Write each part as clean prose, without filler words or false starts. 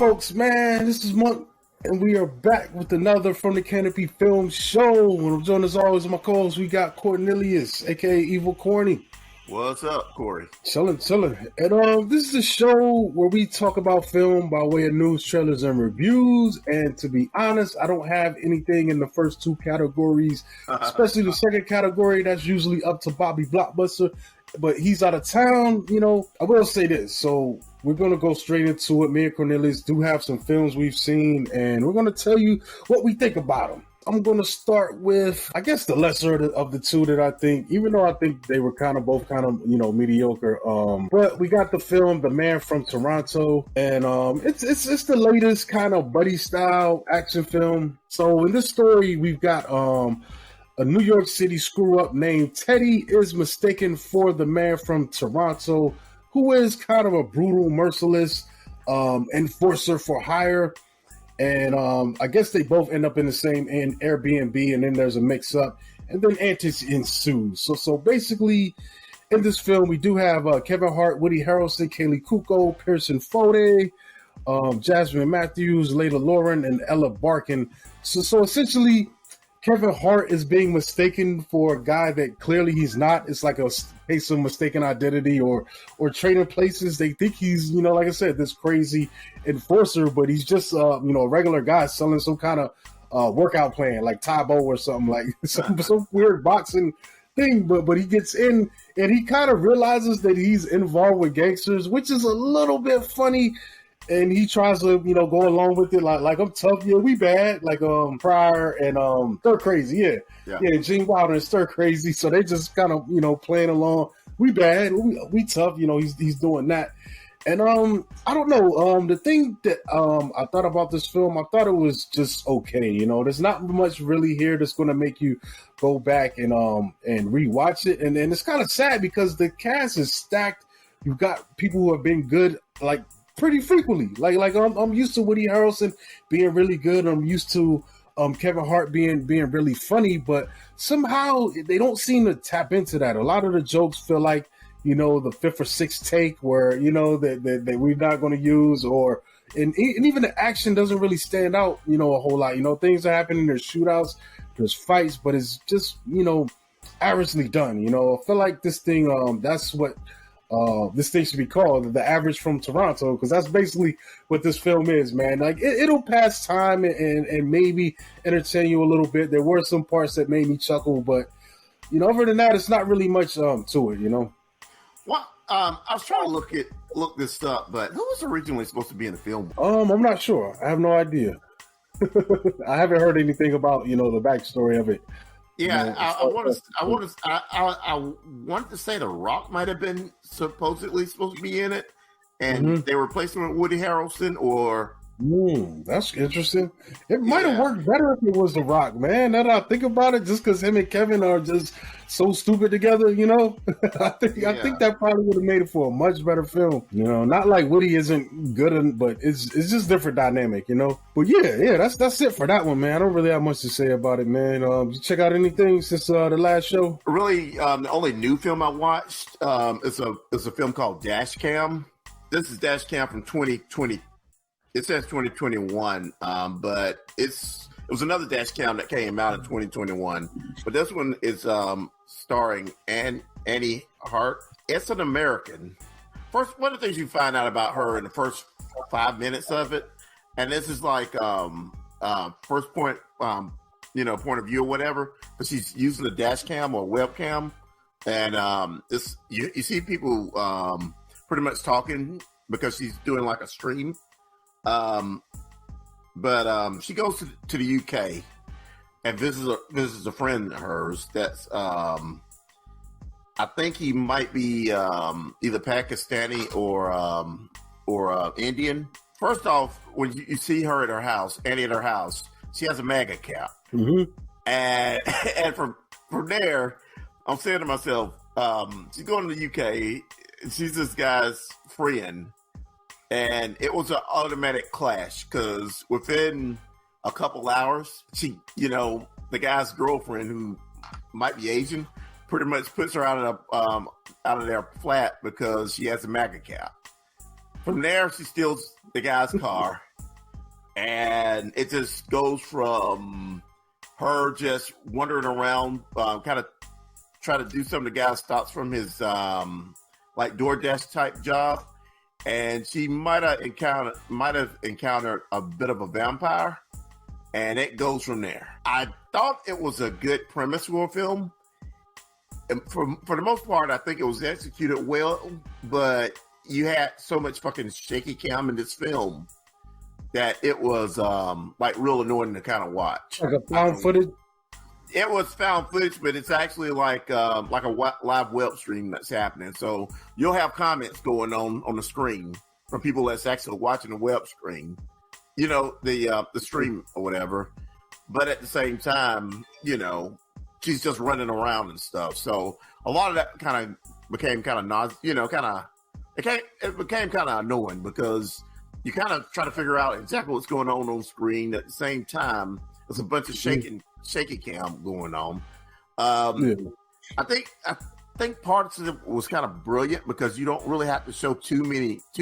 folks, man? This is Monk, and we are back with another From the Canopy Film Show. And I'm joined as always with my co-host. We got Cornelius, aka Evil Corny. What's up, Cory? Chilling. And this is a show where we talk about film by way of news, trailers, and reviews. And to be honest, I don't have anything in the first two categories, especially the second category. That's usually up to Bobby Blockbuster, but he's out of town. You know, I will say this. So we're going to go straight into it. Me and Cornelius do have some films we've seen, and we're going to tell you what we think about them. I'm going to start with, I guess, the lesser of the two that I think, even though I think they were both mediocre. But we got the film The Man from Toronto, and it's the latest kind of buddy style action film. So in this story, we've got a New York City screw up named Teddy is mistaken for the man from Toronto, who is kind of a brutal, merciless enforcer for hire. And I guess they both end up in the same Airbnb, and then there's a mix-up, and then antics ensue. So basically, in this film, we do have Kevin Hart, Woody Harrelson, Kaylee Cuoco, Pearson Fode, Jasmine Matthews, Layla Lauren, and Ella Barkin. So essentially, Kevin Hart is being mistaken for a guy that clearly he's not. It's like a case of mistaken identity or trading places. They think he's, like I said, this crazy enforcer, but he's just, a regular guy selling some kind of workout plan like Tae Bo or something, like some weird boxing thing. But he gets in and he kind of realizes that he's involved with gangsters, which is a little bit funny. And he tries to, go along with it, like I'm tough, yeah, we bad, like Pryor and Stir Crazy, yeah, Gene Wilder and Stir Crazy. So they just kind of, playing along. We bad, we tough, he's doing that. And I don't know, the thing that I thought about this film, I thought it was just okay. There's not much really here that's going to make you go back and rewatch it. And it's kind of sad because the cast is stacked. You've got people who have been good, like, pretty frequently. Like I'm used to Woody Harrelson being really good. I'm used to Kevin Hart being really funny, but somehow they don't seem to tap into that. A lot of the jokes feel like, the fifth or sixth take where, that we're not going to use, and even the action doesn't really stand out, a whole lot. Things are happening, there's shootouts, there's fights, but it's just, averagely done. I feel like this thing, that's what this thing should be called, The Average from Toronto, because that's basically what this film is, man. Like, it'll pass time and maybe entertain you a little bit. There were some parts that made me chuckle, but, other than that, it's not really much to it, Well, I was trying to look this up, but who was originally supposed to be in the film? I'm not sure. I have no idea. I haven't heard anything about, the backstory of it. Yeah, I wanted to say The Rock might have been supposedly supposed to be in it, and they replaced him with Woody Harrelson, or... that's interesting. It might have worked better if it was The Rock, man. Now that I think about it, just because him and Kevin are just so stupid together, I think that probably would have made it for a much better film. Not like Woody isn't good, but it's just different dynamic, But yeah, that's it for that one, man. I don't really have much to say about it, man. You check out anything since the last show? Really, the only new film I watched is a film called Dashcam. This is Dashcam from 2020. It says 2021, but it was another Dashcam that came out in 2021. But this one is starring Annie Hart. It's an American. First, one of the things you find out about her in the first 5 minutes of it, and this is like first point, point of view or whatever. But she's using a Dashcam or webcam, and you see people pretty much talking because she's doing like a stream. But she goes to the UK and visits a friend of hers that's I think he might be either Pakistani or Indian. First off, when you see her at her house, Annie at her house, she has a MAGA cap, and from there, I'm saying to myself, she's going to the UK. She's this guy's friend. And it was an automatic clash because within a couple hours, she, the guy's girlfriend, who might be Asian, pretty much puts her out of their flat because she has a MAGA cap. From there, she steals the guy's car and it just goes from her just wandering around, kind of try to do some of the guy stops from his like DoorDash type job, and she might have encountered a bit of a vampire, and it goes from there. I thought it was a good premise for a film, and for the most part, I think it was executed well. But you had so much fucking shaky cam in this film that it was like real annoying to kind of watch. Like a found footage. It was found footage, but it's actually like a live web stream that's happening. So you'll have comments going on the screen from people that's actually watching the web stream, you know, the stream or whatever. But at the same time, you know, she's just running around and stuff. So a lot of that kind of became kind of it became kind of annoying because you kind of try to figure out exactly what's going on screen. At the same time, there's a bunch of shaky cam going on. I think parts of it was kind of brilliant because you don't really have to show too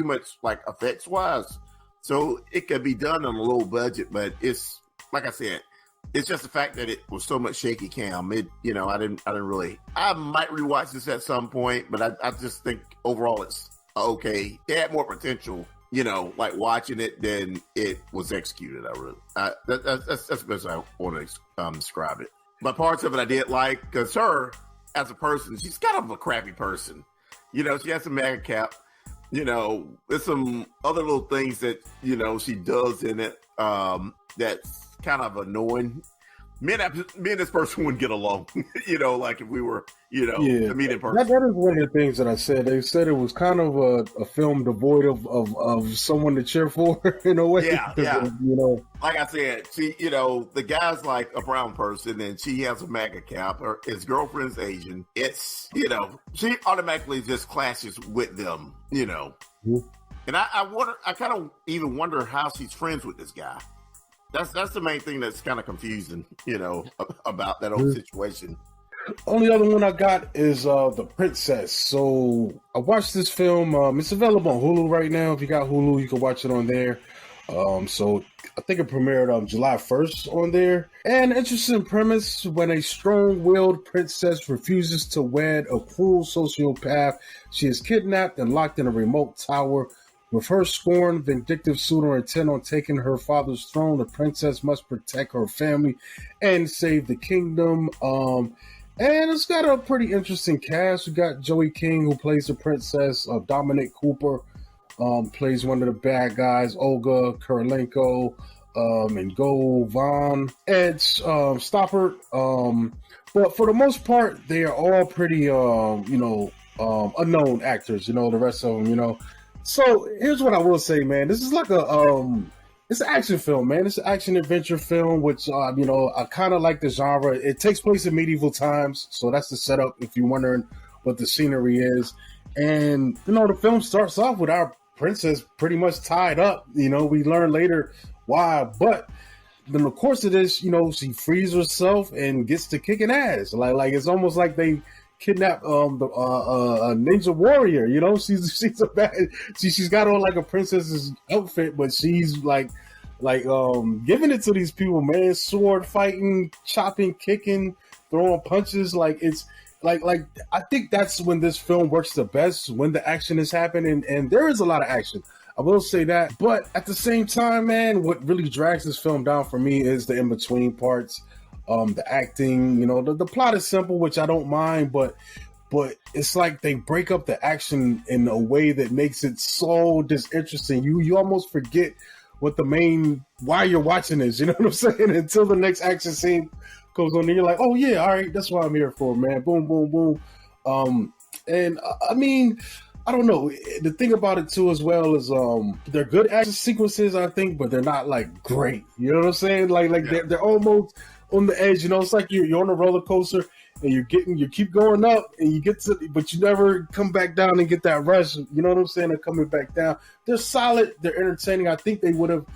much like effects wise, so it could be done on a low budget. But it's like I said, it's just the fact that it was so much shaky cam. It, you know, I might rewatch this at some point, but I just think overall it's okay. It had more potential, you know, like watching it than it was executed. That's the best I want to describe it. But parts of it I did like, because her as a person, she's kind of a crappy person. You know, she has a MAGA cap. You know, there's some other little things that, you know, she does in it that's kind of annoying. Me and this person wouldn't get along, you know, like if we were, you know, to meet in person. That is one of the things that I said. They said it was kind of a film devoid of someone to cheer for in a way. Yeah. You know, like I said, she, you know, the guy's like a brown person and she has a MAGA cap. His girlfriend's Asian. It's, you know, she automatically just clashes with them, you know. Mm-hmm. And I kind of even wonder how she's friends with this guy. That's the main thing that's kind of confusing, you know, about that whole situation. Only other one I got is The Princess. So I watched this film. It's available on Hulu right now. If you got Hulu, you can watch it on there. So I think it premiered July 1st on there. And interesting premise: when a strong-willed princess refuses to wed a cruel sociopath, she is kidnapped and locked in a remote tower. With her scorned, vindictive suitor intent on taking her father's throne, the princess must protect her family and save the kingdom. And it's got a pretty interesting cast. We got Joey King, who plays the princess. Dominic Cooper plays one of the bad guys. Olga Kurylenko and Go Von. Ed Stoppard. But for the most part, they are all pretty, unknown actors. You know, the rest of them, you know. So here's what I will say, man. This is like it's an action film, man. It's an action adventure film, which I kind of like the genre. It takes place in medieval times, so that's the setup. If you're wondering what the scenery is, and you know, the film starts off with our princess pretty much tied up. You know, we learn later why, but in the course of this, you know, she frees herself and gets to kicking ass. Like it's almost like they kidnap a ninja warrior, you know. She's got on like a princess's outfit, but she's like giving it to these people, man. Sword fighting, chopping, kicking, throwing punches. Like it's like I think that's when this film works the best, when the action is happening, and there is a lot of action. I will say that, but at the same time, man, what really drags this film down for me is the in-between parts. The acting, you know, the plot is simple, which I don't mind, but it's like they break up the action in a way that makes it so disinteresting. You almost forget why you're watching this, you know what I'm saying? Until the next action scene goes on and you're like, oh yeah, all right, that's what I'm here for, man. Boom, boom, boom. And I mean, I don't know. The thing about it too, as well, is they're good action sequences, I think, but they're not like great. You know what I'm saying? They're almost on the edge. You know, it's like you're on a roller coaster and you keep going up and you get to, but you never come back down and get that rush. You know what I'm saying? They're coming back down. They're solid. They're entertaining. I think they would have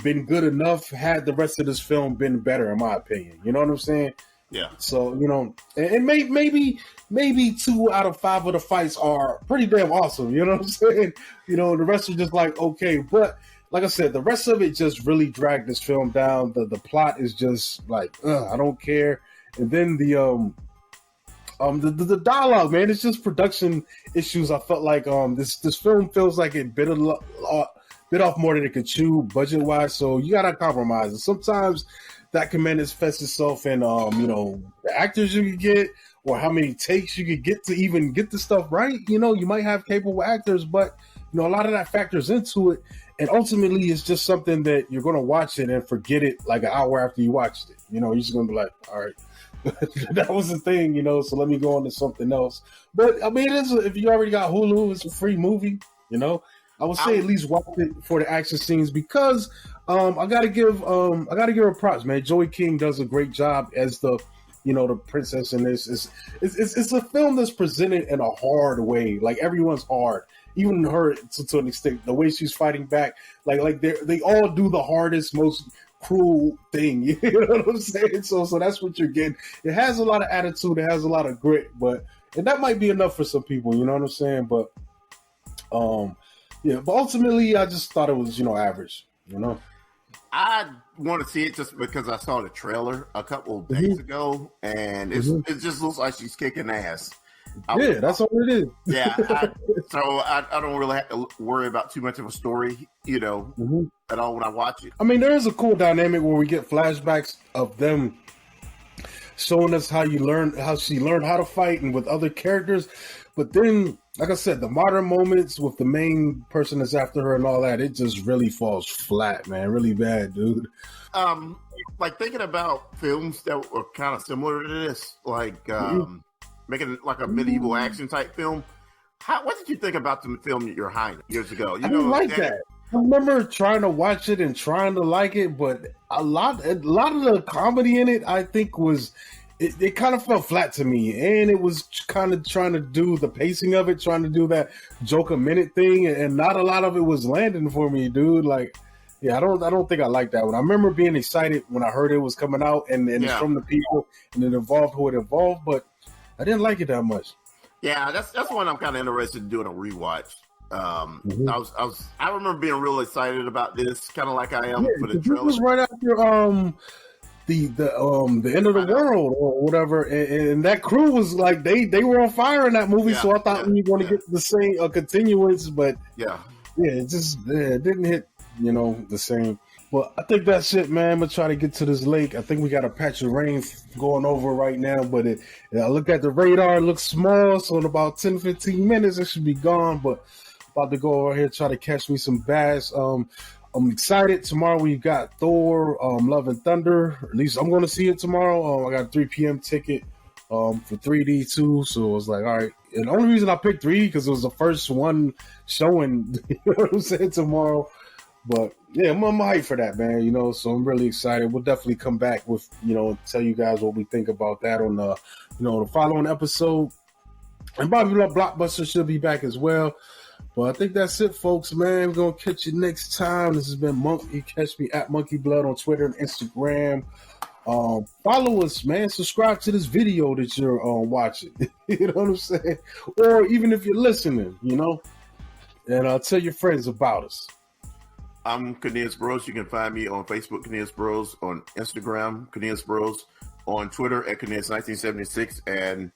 been good enough had the rest of this film been better, in my opinion. You know what I'm saying? Yeah. So, you know, and maybe 2 out of 5 of the fights are pretty damn awesome. You know what I'm saying? You know, the rest are just like, okay. But like I said, the rest of it just really dragged this film down. The plot is just like, I don't care. And then the dialogue, man, it's just production issues. I felt like this film feels like it bit off more than it could chew budget wise. So you gotta compromise. And sometimes that can manifest itself in the actors you could get, or how many takes you could get to even get the stuff right. You might have capable actors, but a lot of that factors into it. And ultimately, it's just something that you're going to watch it and forget it like an hour after you watched it. You're just going to be like, all right, that was the thing, so let me go on to something else. But I mean, if you already got Hulu, it's a free movie, I would say at least watch it for the action scenes, because I gotta give her props, man. Joey King does a great job as the princess in this. It's a film that's presented in a hard way. Like, everyone's hard. Even her, to an extent, the way she's fighting back, like they all do the hardest, most cruel thing. You know what I'm saying? So that's what you're getting. It has a lot of attitude. It has a lot of grit, and that might be enough for some people. You know what I'm saying? But but ultimately, I just thought it was average. I want to see it just because I saw the trailer a couple of days ago, and it just looks like she's kicking ass. That's all it is. Yeah, so I don't really have to worry about too much of a story, at all when I watch it. I mean, there is a cool dynamic where we get flashbacks of them showing us how she learned how to fight, and with other characters. But then, like I said, the modern moments with the main person that's after her and all that, it just really falls flat, man. Really bad, dude. Like, thinking about films that were kind of similar to this, like making like a medieval action type film. What did you think about the film Your Highness years ago? I didn't like that. I remember trying to watch it and trying to like it, but a lot of the comedy in it, I think, it kind of fell flat to me, and it was kind of trying to do the pacing of it, trying to do that joke a minute thing, and not a lot of it was landing for me, dude. Like, yeah, I don't think I like that one. I remember being excited when I heard it was coming out, and it's from the people, and it involved who it involved, but I didn't like it that much. Yeah, that's one I'm kind of interested in doing a rewatch. I remember being real excited about this, kind of like I am for the trailer. This was right after the end of the world or whatever, and that crew was like they were on fire in that movie. So I thought we were going to get the same continuance, but it didn't hit the same. But I think that's it, man. I'm gonna try to get to this lake. I think we got a patch of rain going over right now, but I look at the radar, it looks small, so in about 10-15 minutes it should be gone. But about to go over here, try to catch me some bass. I'm excited. Tomorrow we got Thor, Love and Thunder. At least I'm going to see it tomorrow. I got a 3 p.m. ticket for 3D too. So I was like, all right. And the only reason I picked 3 because it was the first one showing, you know what I'm saying, tomorrow. But yeah, I'm hyped for that, man. So I'm really excited. We'll definitely come back with, tell you guys what we think about that on the, the following episode. And Bobby Blockbuster should be back as well. But I think that's it, folks, man. We're going to catch you next time. This has been Monkey. Catch me at Monkey Blood on Twitter and Instagram. Follow us, man. Subscribe to this video that you're watching. You know what I'm saying? Or even if you're listening, and tell your friends about us. I'm Cornelius Bros. You can find me on Facebook, Cornelius Bros, on Instagram, Cornelius Bros, on Twitter at Cornelius1976, and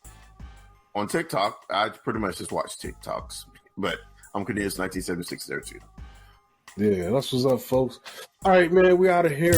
on TikTok. I pretty much just watch TikToks, but I'm Cornelius1976 there too. Yeah, that's what's up, folks. All right, man, we out of here.